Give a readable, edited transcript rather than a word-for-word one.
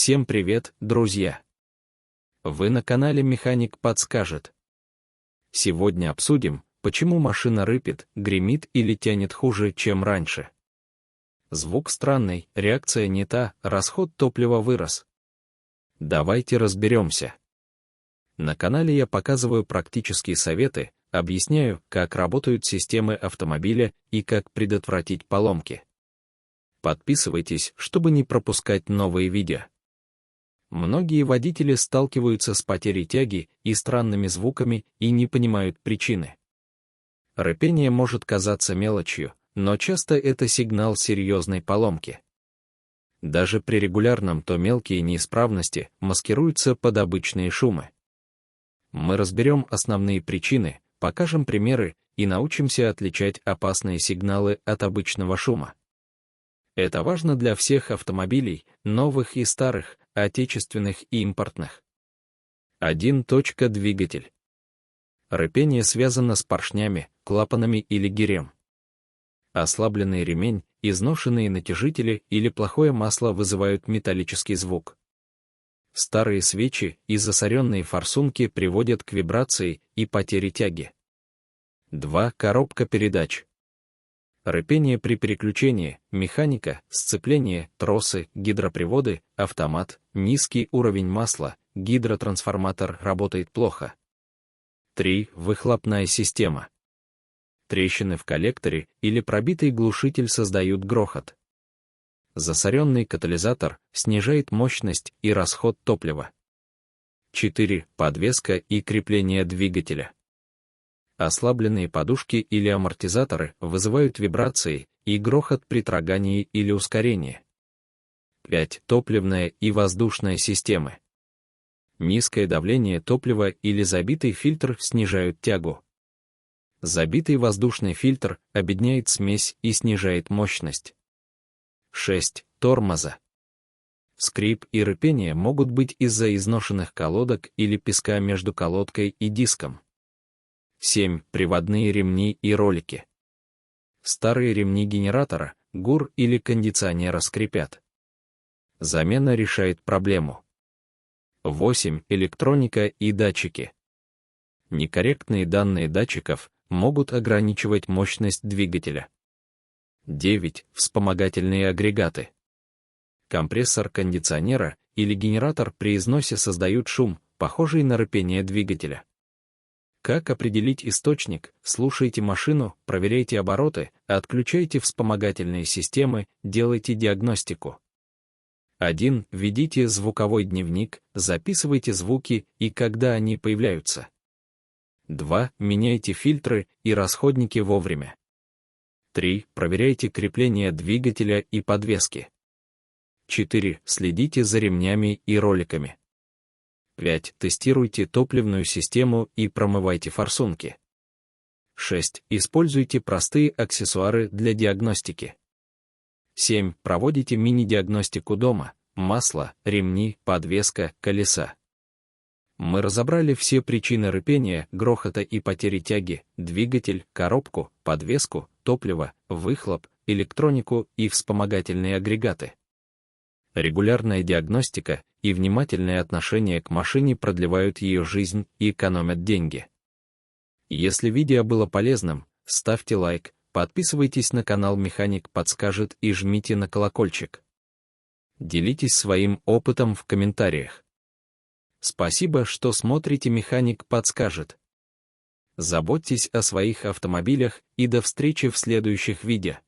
Всем привет, друзья! Вы на канале Механик подскажет. Сегодня обсудим, почему машина рыпит, гремит или тянет хуже, чем раньше. Звук странный, реакция не та, расход топлива вырос. Давайте разберемся. На канале я показываю практические советы, объясняю, как работают системы автомобиля и как предотвратить поломки. Подписывайтесь, чтобы не пропускать новые видео. Многие водители сталкиваются с потерей тяги и странными звуками и не понимают причины. Рыпение может казаться мелочью, но часто это сигнал серьезной поломки. Даже при регулярном то мелкие неисправности маскируются под обычные шумы. Мы разберем основные причины, покажем примеры и научимся отличать опасные сигналы от обычного шума. Это важно для всех автомобилей, новых и старых, отечественных и импортных. 1. Двигатель. Рыпение связано с поршнями, клапанами или гирем. Ослабленный ремень, изношенные натяжители или плохое масло вызывают металлический звук. Старые свечи и засоренные форсунки приводят к вибрации и потере тяги. 2. Коробка передач. Рыпение при переключении, механика, сцепление, тросы, гидроприводы, автомат, низкий уровень масла, гидротрансформатор работает плохо. 3. Выхлопная система. Трещины в коллекторе или пробитый глушитель создают грохот. Засоренный катализатор снижает мощность и расход топлива. 4. Подвеска и крепление двигателя. Ослабленные подушки или амортизаторы вызывают вибрации и грохот при трогании или ускорении. 5. Топливная и воздушная системы. Низкое давление топлива или забитый фильтр снижают тягу. Забитый воздушный фильтр обедняет смесь и снижает мощность. 6. Тормоза. Скрип и рыпение могут быть из-за изношенных колодок или песка между колодкой и диском. 7. Приводные ремни и ролики. Старые ремни генератора, ГУР или кондиционера скрипят. Замена решает проблему. 8. Электроника и датчики. Некорректные данные датчиков могут ограничивать мощность двигателя. 9. Вспомогательные агрегаты. Компрессор кондиционера или генератор при износе создают шум, похожий на рыпение двигателя. Как определить источник? Слушайте машину, проверяйте обороты, отключайте вспомогательные системы, делайте диагностику. 1. Ведите звуковой дневник, записывайте звуки и когда они появляются. 2. Меняйте фильтры и расходники вовремя. 3. Проверяйте крепление двигателя и подвески. 4. Следите за ремнями и роликами. 5. Тестируйте топливную систему и промывайте форсунки. 6. Используйте простые аксессуары для диагностики. 7. Проводите мини-диагностику дома: масло, ремни, подвеска, колеса. Мы разобрали все причины рыпения, грохота и потери тяги: двигатель, коробку, подвеску, топливо, выхлоп, электронику и вспомогательные агрегаты. Регулярная диагностика и внимательное отношение к машине продлевают ее жизнь и экономят деньги. Если видео было полезным, ставьте лайк, подписывайтесь на канал Механик подскажет и жмите на колокольчик. Делитесь своим опытом в комментариях. Спасибо, что смотрите Механик подскажет. Заботьтесь о своих автомобилях и до встречи в следующих видео.